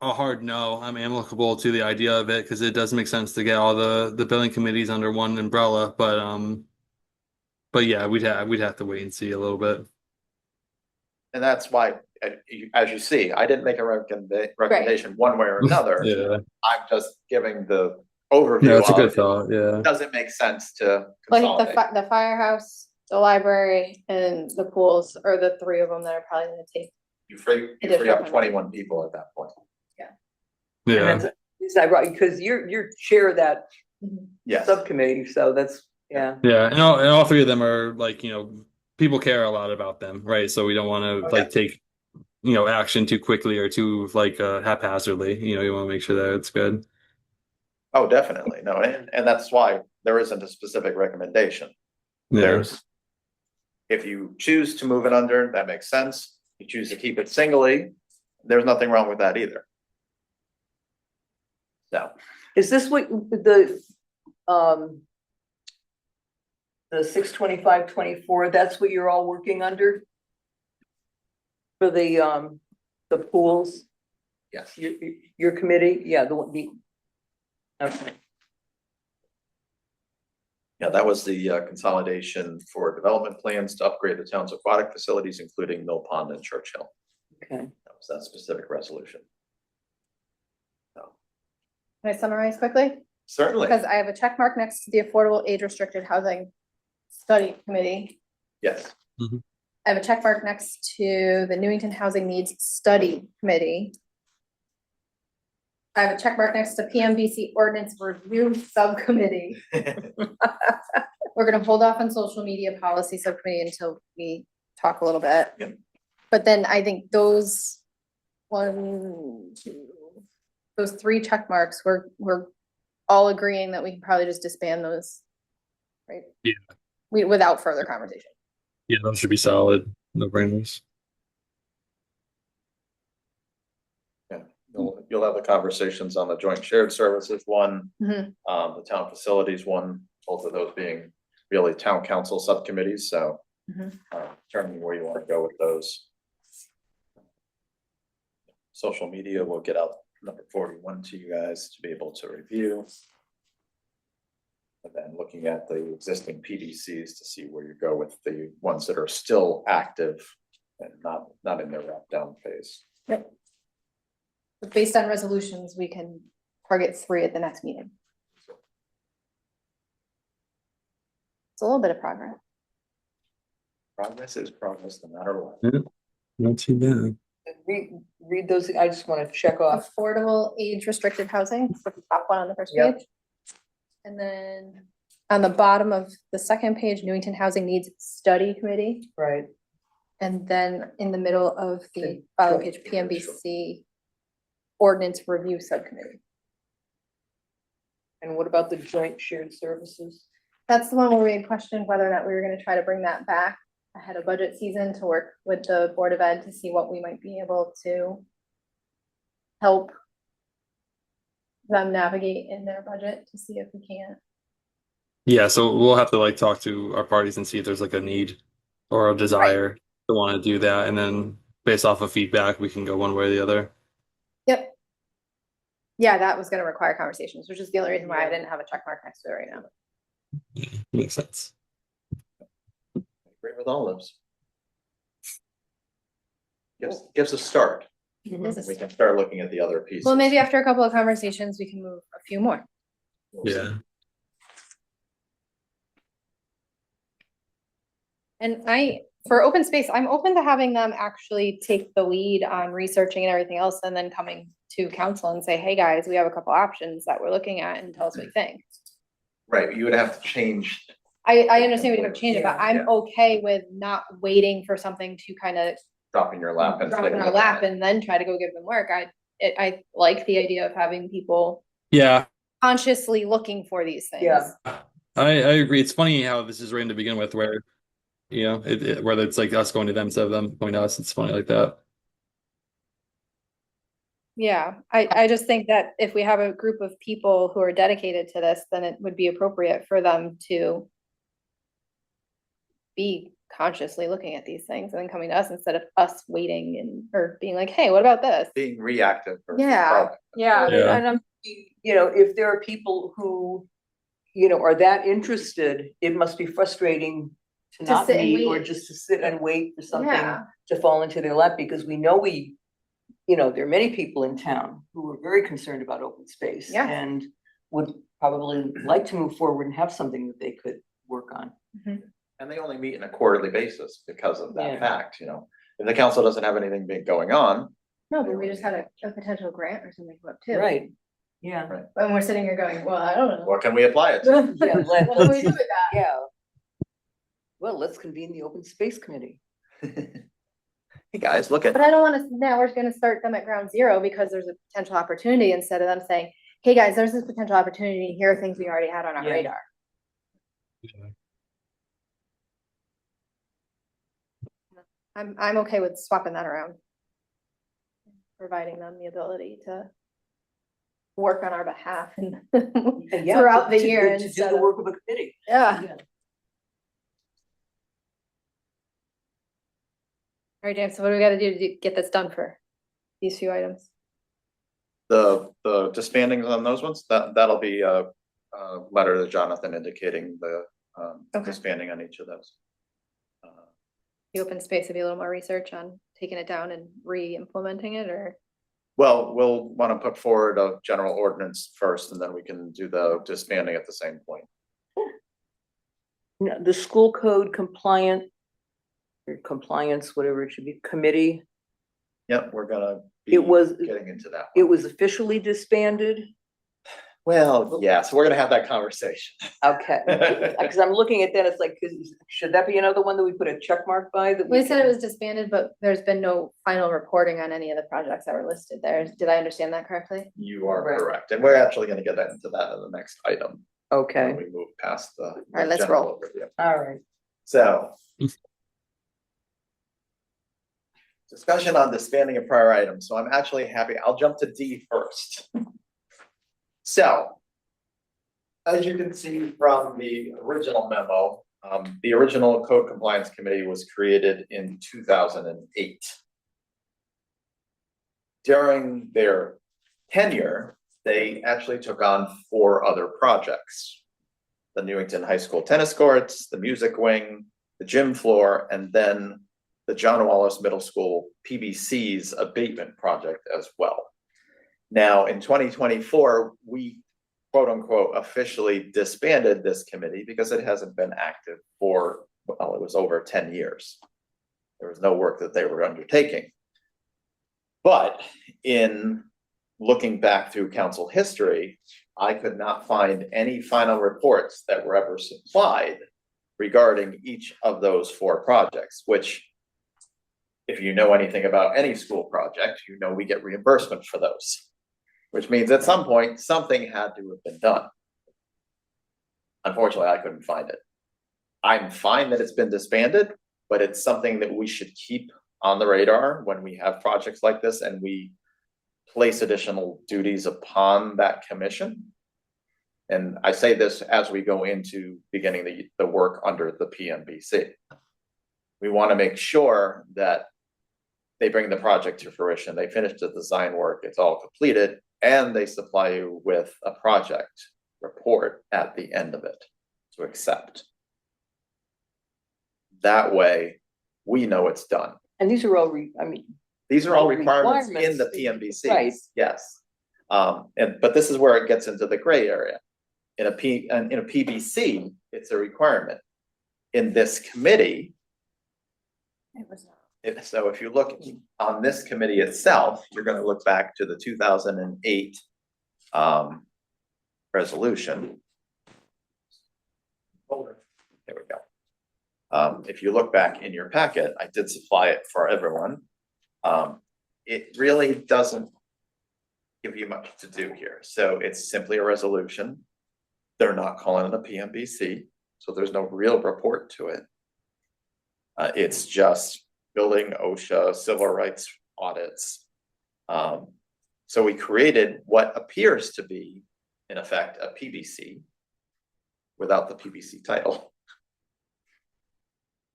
a hard no. I'm amicable to the idea of it because it does make sense to get all the building committees under one umbrella. But yeah, we'd have to wait and see a little bit. And that's why, as you see, I didn't make a recommendation one way or another. Yeah. I'm just giving the overview. No, it's a good of, thought. Yeah. does it make sense to Like consolidate? the firehouse, the library, and the pools are the 3 of them that are probably gonna take. You free up 21 people at that point. Yeah. And that's ironic because you're chair of that Yes. subcommittee, so that's, yeah. Yeah. And all 3 of them are like, people care a lot about them, right? So we don't want to like take, action too quickly or too like haphazardly. You want to make sure that it's good. Oh, definitely. No, and that's why there isn't a specific recommendation. Yeah. If you choose to move it under, that makes sense. You choose to keep it singly, there's nothing wrong with that either. No. Is this what the 62524, that's what you're all working under? For the pools, Yes. your committee? Yeah, okay. Yeah, that was the consolidation for development plans to upgrade the town's aquatic facilities, including Mill Pond and Churchill. Okay. That was that specific resolution. So, Can I summarize quickly? certainly, Because I have a check mark next to the Affordable Age Restricted Housing Study Committee. yes. I have a check mark next to the Newington Housing Needs Study Committee. I have a check mark next to PMBC Ordinance Review Subcommittee. We're gonna hold off on social media policy subcommittee until we talk a little bit. Yep. But then I think those 3 check marks, we're all agreeing that we can probably just disband those. Right? Yeah. Without further conversation. Yeah, those should be solid. No brainers. Yeah, you'll have the conversations on the joint shared services one, Mhm. the town facilities one, both of those being really town council subcommittees, so Mhm. determining where you want to go with those. Social media, we'll get out number 41 to you guys to be able to review. And then looking at the existing PDCs to see where you go with the ones that are still active and not in their wrap down phase. Yep. Based on resolutions, we can target 3 at the next meeting. It's a little bit of progress. Progress is progress, no matter what. Not too bad. Read those, I just want to check off. Affordable age restricted housing, it's the top one on the first Yep. page. And then on the bottom of the second page, Newington Housing Needs Study Committee. Right. And then in the middle of the The following joint page, PMBC Ordinance Review Subcommittee. And what about the joint shared services? That's the one where we had questioned whether or not we were gonna try to bring that back ahead of budget season to work with the Board of Ed to see what we might be able to help them navigate in their budget to see if we can. Yeah, so we'll have to like talk to our parties and see if there's like a need or a desire to want to do that, and then based off of feedback, we can go one way or the other. Yep. Yeah, that was gonna require conversations, which is the only reason why I didn't have a check mark next to it right now. Makes sense. Agree with all those. Gives a start. This is- We can start looking at the other pieces. Well, maybe after a couple of conversations, we can move a few more. We'll see. Yeah. And for open space, I'm open to having them actually take the lead on researching and everything else and then coming to council and say, hey, guys, we have a couple options that we're looking at and tell us what you think. Right, you would have to change. I understand we didn't change it, but Yeah. I'm okay with not waiting for something to kind of Drop in your lap and. drop take in a our look lap at it. and then try to go give them work. I like the idea of having people Yeah, consciously looking for these things. Yeah. I agree. It's funny how this is written to begin with, where whether it's like us going to them instead of them going to us. It's funny like that. Yeah, I just think that if we have a group of people who are dedicated to this, then it would be appropriate for them to be consciously looking at these things and then coming to us instead of us waiting or being like, hey, what about this? Being reactive. versus Yeah. proactive. Yeah. Yeah. And I'm, if there are people who, are that interested, it must be frustrating to To not sit and meet or wait. just to sit and wait for something Yeah. to fall into their lap, because we know there are many people in town who are very concerned about open space. Yeah. And would probably like to move forward and have something that they could work on. And they only meet on a quarterly basis because of that Yeah. fact, If the council doesn't have anything big going on, No, but we just had a potential grant or something come up too. Right, yeah. Right. And we're sitting here going, well, I don't know. what can we apply it to? Yeah, What do we do with that? Yeah. Well, let's convene the open space committee. Hey, guys, look But at, I don't wanna, now we're gonna start them at ground zero because there's a potential opportunity instead of them saying, hey, guys, there's this potential opportunity. Here are things we already had on our Yeah. radar. I'm okay with swapping that around. Providing them the ability to work on our behalf and And yeah, throughout the to year do instead the of, work of a committee. yeah. Yeah. All right, James, so what do we gotta do to get this done for these few items? the disbandings on those ones, that'll be a letter to Jonathan indicating the Okay. disbanding on each of those. The open space, would be a little more research on taking it down and re-implementing it, or? Well, we'll want to put forward a general ordinance first, and then we can do the disbanding at the same point. No, the school code compliant or compliance, whatever it should be, committee, Yep, we're gonna It be was- getting into that. it one. was officially disbanded. Well, yeah, so we're gonna have that conversation. Okay, because I'm looking at that, it's like, should that be another one that we put a check mark by that? We said it can- was disbanded, but there's been no final reporting on any of the projects that were listed there. Did I understand that correctly? You are Right. correct, and we're actually gonna get into that in the next item. Okay, When we move past the. right, let's general roll. overview. all right. So. Discussion on disbanding of prior items, so I'm actually happy, I'll jump to D first. So. As you can see from the original memo, the original code compliance committee was created in 2008. During their tenure, they actually took on 4 other projects. The Newington High School tennis courts, the music wing, the gym floor, and then the John Wallace Middle School PBC's abatement project as well. Now, in 2024, we quote unquote officially disbanded this committee because it hasn't been active for, well, it was over 10 years. There was no work that they were undertaking. But in looking back through council history, I could not find any final reports that were ever supplied regarding each of those 4 projects, which, if you know anything about any school project, you know we get reimbursement for those, which means at some point, something had to have been done. Unfortunately, I couldn't find it. I'm fine that it's been disbanded, but it's something that we should keep on the radar when we have projects like this and we place additional duties upon that commission. And I say this as we go into beginning the work under the PMBC. We want to make sure that they bring the project to fruition, they finish the design work, it's all completed, and they supply you with a project report at the end of it to accept. That way, we know it's done. And these are all, These are all requirements requirements, in the PMBC. right. Yes. But this is where it gets into the gray area. In a PBC, it's a requirement. In this committee, It was not. so if you look on this committee itself, you're going to look back to the 2008 resolution. There we go. If you look back in your packet, I did supply it for everyone. It really doesn't give you much to do here. So it's simply a resolution. They're not calling it a PMBC, so there's no real report to it. It's just building OSHA, civil rights audits. So we created what appears to be, in effect, a PBC without the PBC title,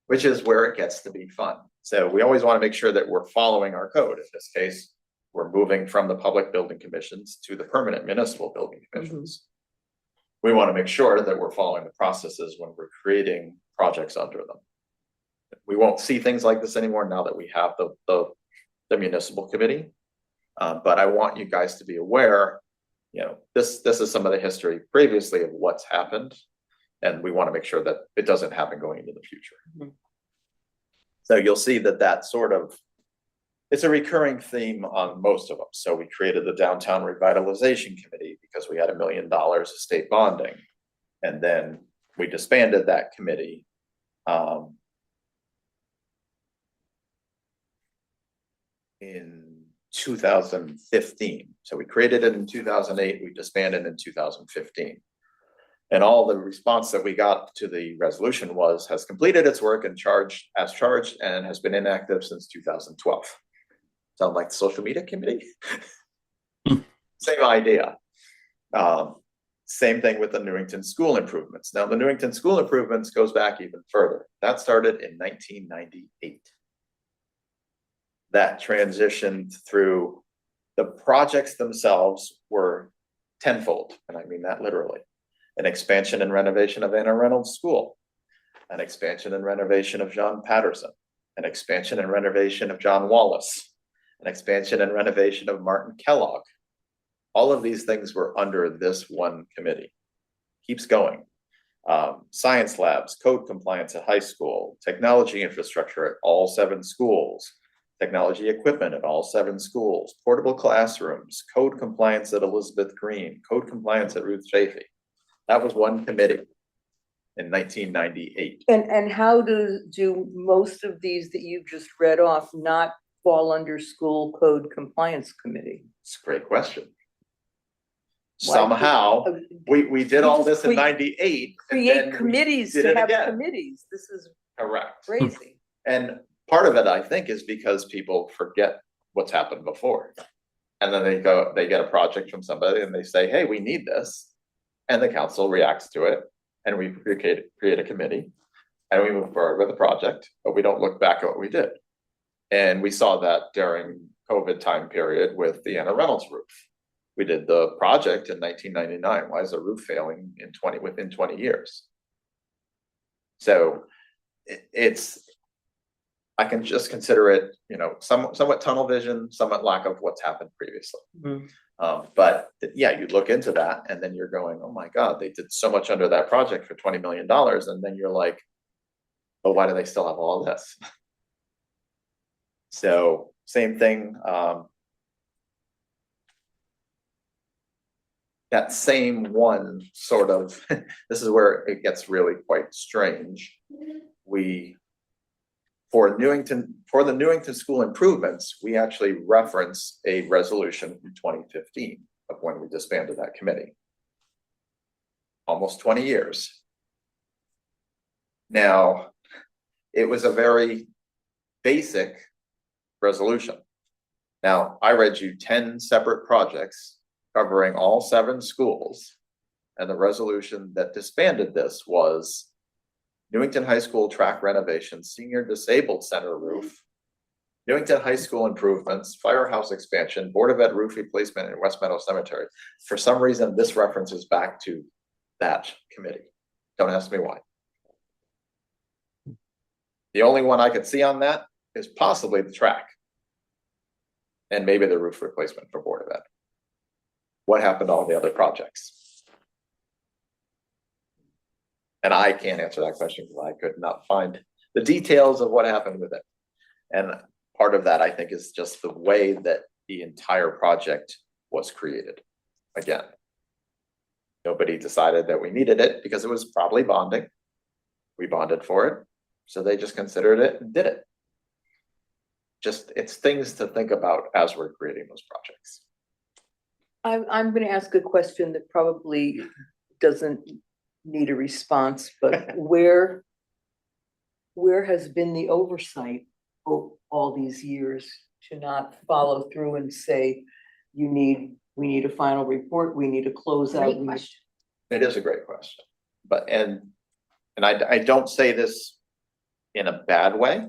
which is where it gets to be fun. So we always want to make sure that we're following our code. In this case, we're moving from the public building commissions to the permanent municipal building commissions. We want to make sure that we're following the processes when we're creating projects under them. We won't see things like this anymore now that we have the municipal committee. But I want you guys to be aware, you know, this is some of the history previously of what's happened. And we want to make sure that it doesn't happen going into the future. So you'll see that sort of, it's a recurring theme on most of them. So we created the Downtown Revitalization Committee because we had $1 million of state bonding. And then we disbanded that committee. In 2015. So we created it in 2008, we disbanded in 2015. And all the response that we got to the resolution was, has completed its work and charged and has been inactive since 2012. Sound like the social media committee? Same idea. Same thing with the Newington school improvements. Now the Newington school improvements goes back even further. That started in 1998. That transitioned through, the projects themselves were tenfold, and I mean that literally. An expansion and renovation of Anna Reynolds School, an expansion and renovation of John Patterson, an expansion and renovation of John Wallace, an expansion and renovation of Martin Kellogg. All of these things were under this one committee. Keeps going. Science labs, code compliance at high school, technology infrastructure at all 7 schools, technology equipment at all 7 schools, portable classrooms, code compliance at Elizabeth Green, code compliance at Ruth Chafee. That was one committee in 1998. And how do most of these that you've just read off not fall under school code compliance committee? It's a great question. Why Somehow, we did all this in We 98. and Create then we committees did to it have again. committees. This is Correct. crazy. And part of it, I think, is because people forget what's happened before. And then they get a project from somebody and they say, hey, we need this. And the council reacts to it. And we create a committee and we move forward with the project, but we don't look back at what we did. And we saw that during COVID time period with the Anna Reynolds roof. We did the project in 1999. Why is the roof failing within 20 years? So it's, I can just consider it, you know, somewhat tunnel vision, somewhat lack of what's happened previously. But yeah, you look into that and then you're going, oh my God, they did so much under that project for $20 million. And then you're like, but why do they still have all this? So same thing, that same one sort of, this is where it gets really quite strange. For the Newington school improvements, we actually reference a resolution from 2015 of when we disbanded that committee. Almost 20 years. Now, it was a very basic resolution. Now, I read you 10 separate projects covering all 7 schools, and the resolution that disbanded this was Newington High School track renovation, senior disabled center roof, Newington High School improvements, firehouse expansion, Board of Ed roof replacement in West Meadow Cemetery. For some reason, this references back to that committee. Don't ask me why. The only one I could see on that is possibly the track. And maybe the roof replacement for Board of Ed. What happened to all the other projects? And I can't answer that question because I could not find the details of what happened with it. And part of that, I think, is just the way that the entire project was created. Again, nobody decided that we needed it because it was probably bonding. We bonded for it. So they just considered it and did it. Just, it's things to think about as we're creating those projects. I'm going to ask a question that probably doesn't need a response, but where has been the oversight for all these years to not follow through and say, we need a final report, we need to close out? Great question. It is a great question, but and I don't say this in a bad way.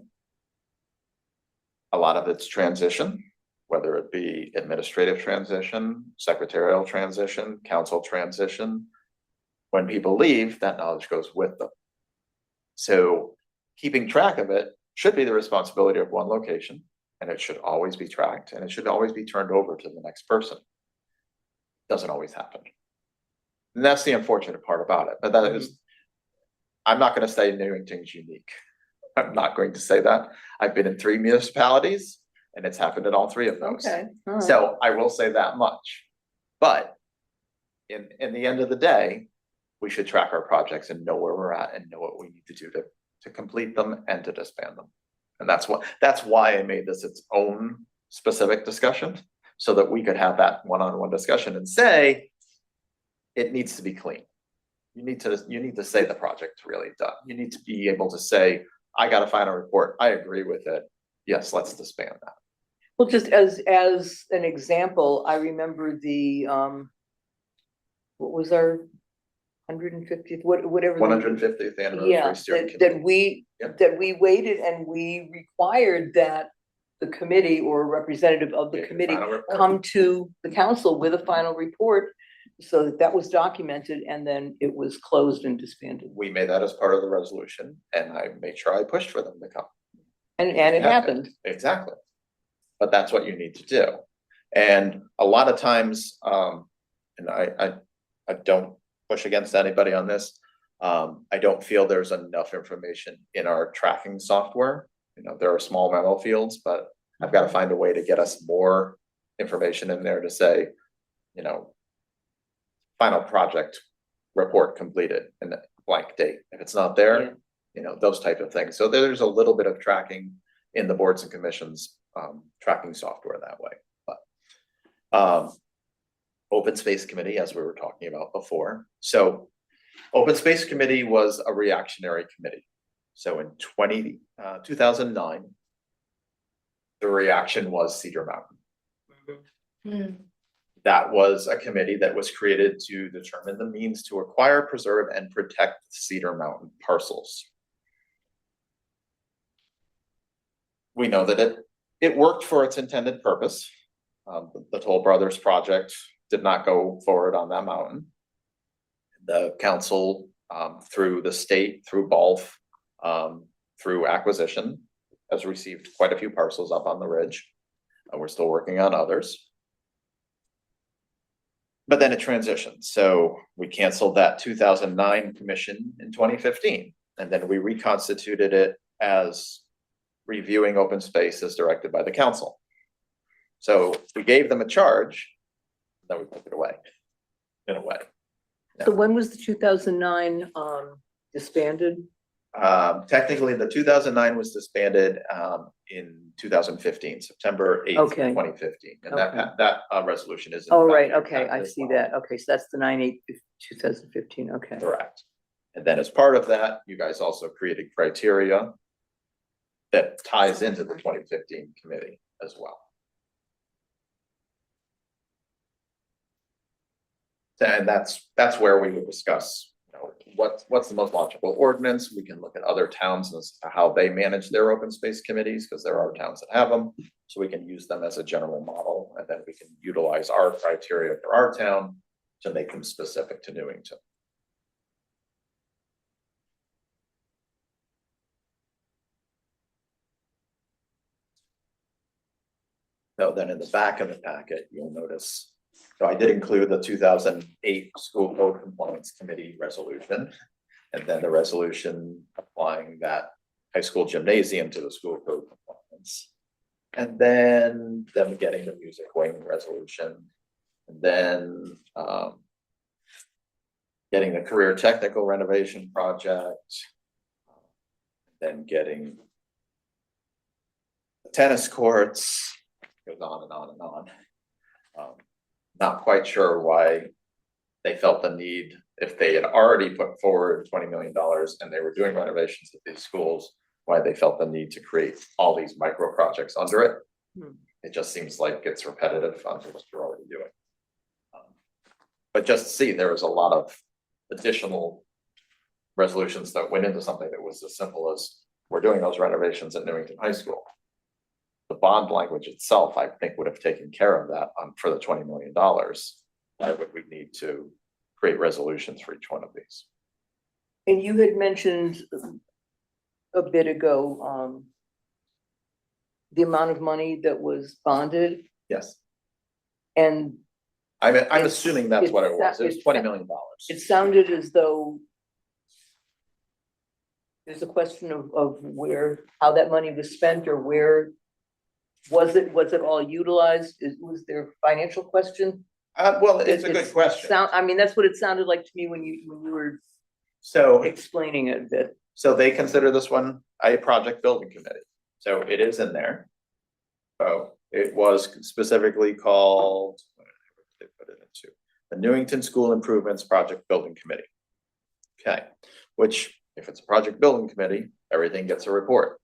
A lot of it's transition, whether it be administrative transition, secretarial transition, council transition. When people leave, that knowledge goes with them. So keeping track of it should be the responsibility of one location, and it should always be tracked, and it should always be turned over to the next person. Doesn't always happen. And that's the unfortunate part about it. But that is, I'm not going to say Newington's unique. I'm not going to say that. I've been in 3 municipalities, and it's happened in all 3 of those. Okay. All right. So I will say that much. But in the end of the day, we should track our projects and know where we're at and know what we need to do to complete them and to disband them. And that's why I made this its own specific discussion, so that we could have that one-on-one discussion and say, it needs to be clean. You need to say the project's really done. You need to be able to say, I got a final report. I agree with it. Yes, let's disband that. Well, just as an example, I remember the what was our 150th, whatever. 150th anniversary. Yeah, steering that committee. we waited and we required that the committee or a representative of the Make a committee final report. come to the council with a final report, so that was documented, and then it was closed and disbanded. We made that as part of the resolution, and I made sure I pushed for them to come. And it happened. Exactly. But that's what you need to do. And a lot of times, and I don't push against anybody on this. I don't feel there's enough information in our tracking software. You know, there are small memo fields, but I've got to find a way to get us more information in there to say, you know, final project report completed and blank date. If it's not there, Yeah. you know, those type of things. So there's a little bit of tracking in the boards and commissions tracking software that way. But Open Space Committee, as we were talking about before. So Open Space Committee was a reactionary committee. So in 2009, the reaction was Cedar Mountain. That was a committee that was created to determine the means to acquire, preserve, and protect Cedar Mountain parcels. We know that it worked for its intended purpose. The Toll Brothers project did not go forward on that mountain. The council, through the state, through BALF, through acquisition, has received quite a few parcels up on the ridge. And we're still working on others. But then it transitioned. So we canceled that 2009 commission in 2015. And then we reconstituted it as reviewing open space as directed by the council. So we gave them a charge, then we took it away, in a way. So when was the 2009 disbanded? Technically, the 2009 was disbanded in 2015, September 8th, Okay. 2015. And Okay. that resolution is. in Oh, fact right, in okay, fact I as see well. that. Okay, so that's the 9/8/2015, okay. Correct. And then as part of that, you guys also created criteria that ties into the 2015 committee as well. And that's where we would discuss, you know, what's the most logical ordinance. We can look at other towns as to how they manage their open space committees, because there are towns that have them. So we can use them as a general model, and then we can utilize our criteria for our town to make them specific to Newington. So then in the back of the packet, you'll notice, so I did include the 2008 School Code Compliance Committee resolution. And then the resolution applying that high school gymnasium to the school code compliance. And then them getting the music wing resolution. And then getting the career technical renovation project. Then getting the tennis courts, goes on and on and on. Not quite sure why they felt the need, if they had already put forward $20 million and they were doing renovations at these schools, why they felt the need to create all these micro projects under it. It just seems like it's repetitive on what you're already doing. But just to see, there was a lot of additional resolutions that went into something that was as simple as, we're doing those renovations at Newington High School. The bond language itself, I think, would have taken care of that for the $20 million. Why would we need to create resolutions for each one of these? And you had mentioned a bit ago, the amount of money that was bonded, Yes, and I'm It's- assuming that's what it was. It was it's- $20 million. it sounded as though there's a question of where, how that money was spent, or where was it all utilized? Was there a financial question? Well, it's a good question. I mean, that's what it sounded like to me when you were So, explaining it a bit. so they consider this one a project building committee. So it is in there. So it was specifically called, what did they put it into? The Newington School Improvements Project Building Committee. Okay, which if it's a project building committee, everything gets a report.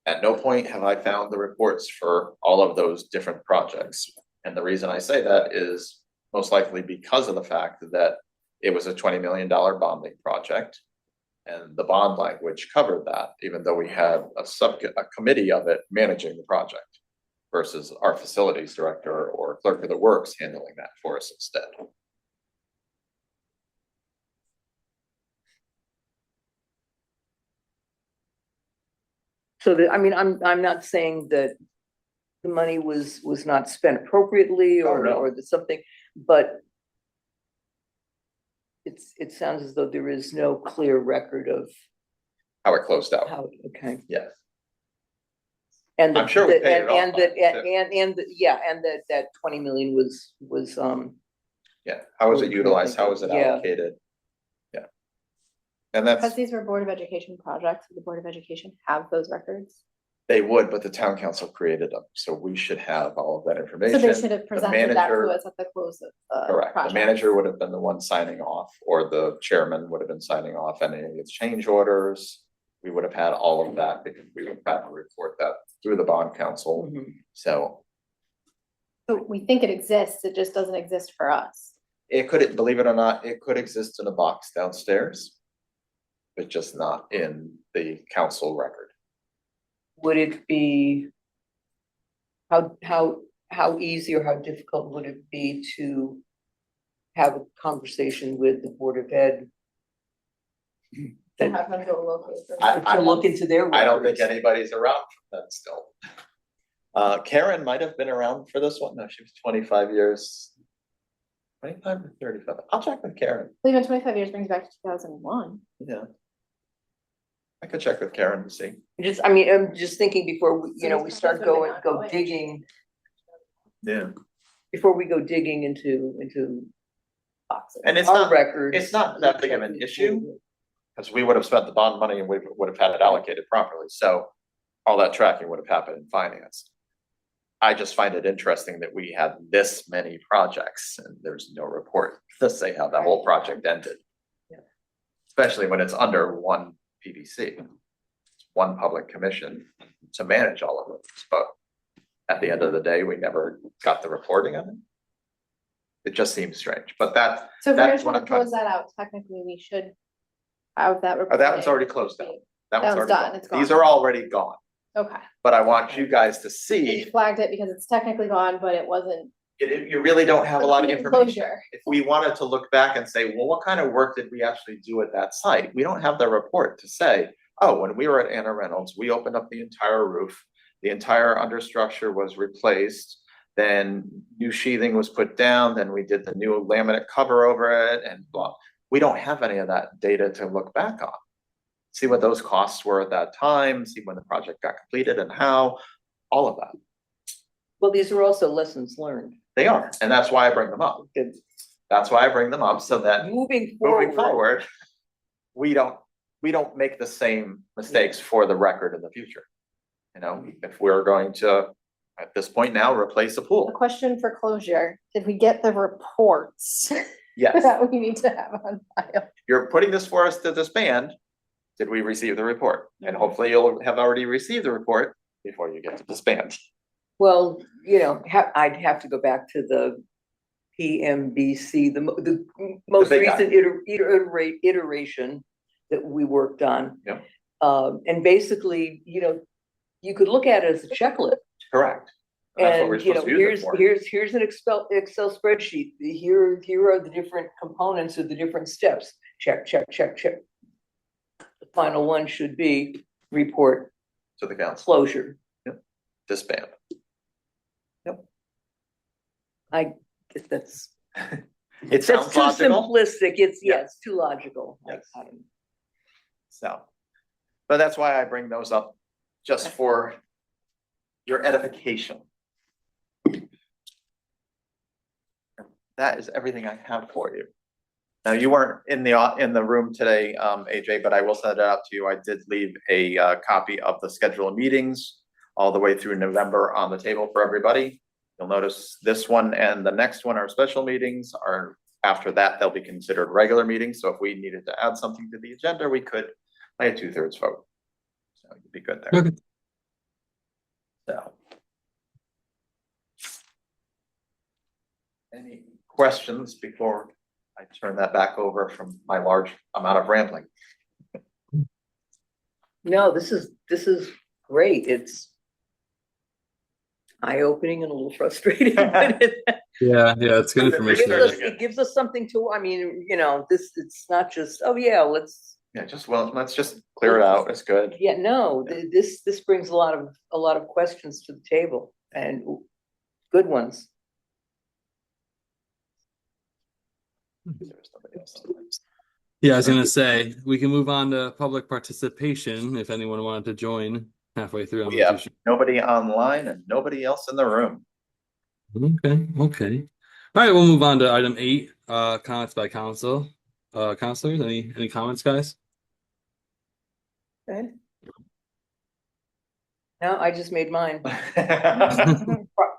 At no point have I found the reports for all of those different projects. And the reason I say that is most likely because of the fact that it was a $20 million bonding project. And the bond language covered that, even though we had a committee of it managing the project versus our facilities director or clerk of the works handling that for us instead. So that, I mean, I'm not saying that the money was not spent appropriately Oh, no. or something, but it sounds as though there is no clear record of How it closed out. how, okay. Yes. And I'm sure we paid it off, and that 20 million was Yeah. How was it Really utilized? trying How to was it think of- yeah. allocated? Yeah. And Because that's, these were Board of Education projects, would the Board of Education have those records? they would, but the town council created them, so we should have all of that So information. they should have The presented that to manager- us at the close of the Correct, the project. manager would have been the one signing off, or the chairman would have been signing off any of its change orders. We would have had all of that, because we would have had to report that through the bond council, so. So we think it exists, it just doesn't exist for us. It could, believe it or not, it could exist in a box downstairs. But just not in the council record. would it be how easy or how difficult would it be to have a conversation with the Board of Ed To have them go locally. To look into their. I don't think records. anybody's around for that still. Karen might have been around for this one. No, she was 25 years. 25 or 35. I'll check with Karen. Even 25 years brings back to 2001. Yeah. I could check with Karen to see. Just, I mean, I'm just thinking before, we So we this start person would going, not go go in. digging, Yeah. before we go digging into Boxes. And it's our not, records. it's not that big of an issue. Because we would have spent the bond money and we would have had it allocated properly, so all that tracking would have happened in finance. I just find it interesting that we had this many projects and there's no report to say how the whole project ended. Yeah. Especially when it's under one PBC, one public commission to manage all of it, but at the end of the day, we never got the reporting of it. It just seems strange, but that, So if we're that's gonna what try I'm to trying. close that out, technically, we should have that. Oh, that one's already closed out. That one's That one's already done, gone. it's gone. These are already gone, Okay. but I want you guys to We see, flagged it because it's technically gone, but it wasn't. you really don't have a lot of information. Closure. If we wanted to look back and say, well, what kind of work did we actually do at that site? We don't have the report to say, oh, when we were at Anna Reynolds, we opened up the entire roof. The entire understructure was replaced. Then new sheathing was put down. Then we did the new laminate cover over it and blah. We don't have any of that data to look back on. See what those costs were at that time, see when the project got completed and how, all of that. Well, these are also lessons learned. They are, and that's why I bring them up. That's why I bring them up so that Moving moving forward, forward, we don't make the same mistakes for the record in the future. You know, if we're going to, at this point now, replace a A pool, question for closure. Did we get the reports yes, that we need to have on file? you're putting this for us to disband. Did we receive the report? And hopefully you'll have already received the report before you get to disband. well, I'd have to go back to the PMBC, the most big guy. recent iteration that we worked on. Yeah. And basically, you could look at it as a checklist. Correct. And that's what we're And, supposed to use it for. here's an Excel spreadsheet. Here are the different components of the different steps. Check, check, check, check. The final one should be report To the council, closure. disband. I guess that's It sounds too logical. simplistic. It's, Yeah. it's too logical. Yes. So, but that's why I bring those up, just for your edification. That is everything I have for you. Now, you weren't in the room today, AJ, but I will send it out to you. I did leave a copy of the schedule of meetings all the way through November on the table for everybody. You'll notice this one and the next one are special meetings, after that, they'll be considered regular meetings. So if we needed to add something to the agenda, we could by a 2/3 vote. So you'd be good there. Okay. So. Any questions before I turn that back over from my large amount of rambling? No, this is great. It's eye-opening and a little frustrating. But Yeah, it's good It information. gives us- there. it gives us something to, I mean, it's not just, oh yeah, let's Let's just clear it out. It's good. Yeah, no, this brings a lot of questions to the table and good ones. There's nobody else on the list. Yeah, I was gonna say, we can move on to public participation if anyone wanted to join halfway through. I'm not Yeah. too sure. Nobody online and nobody else in the room. Okay. All right, we'll move on to item 8, comments by council. Councilors, any comments, guys? Okay. No, I just made mine That's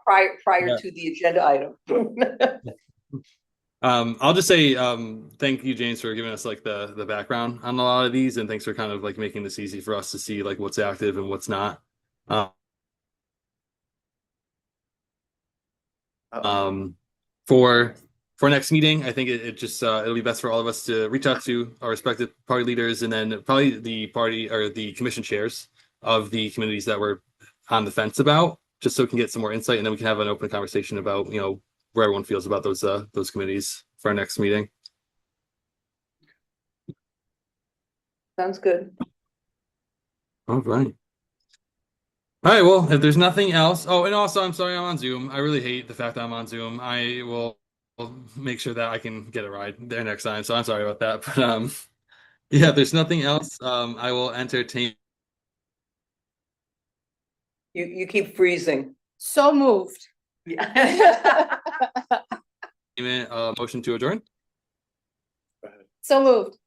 prior Yeah. to the agenda item. I'll just say thank you, James, for giving us like the background on a lot of these, and thanks for kind of like making this easy for us to see like what's active and what's not. For next meeting, I think it just it'll be best for all of us to reach out to our respective party leaders, and then probably the party or the commission chairs of the communities that we're on the fence about, just so we can get some more insight, and then we can have an open conversation about where everyone feels about those committees for our next meeting. Sounds good. All right. All right, well, if there's nothing else, oh, and also, I'm sorry I'm on Zoom. I really hate the fact that I'm on Zoom. I will make sure that I can get a ride there next time. So I'm sorry about that. But yeah, if there's nothing else, I will entertain You keep freezing. So moved. Yeah. a motion to adjourn. So moved.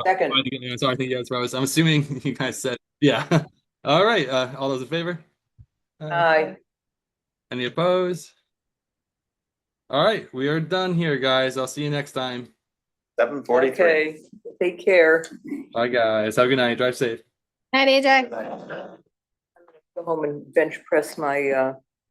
Second. Sorry, I think that's Rose. I'm assuming you guys said, yeah. All right, all those in favor? Aye. Any opposed? All right, we are done here, guys. I'll see you next time. 7:43. Okay, take care. Bye, guys. Have a good night. Drive safe. Night, AJ. Go home and bench press my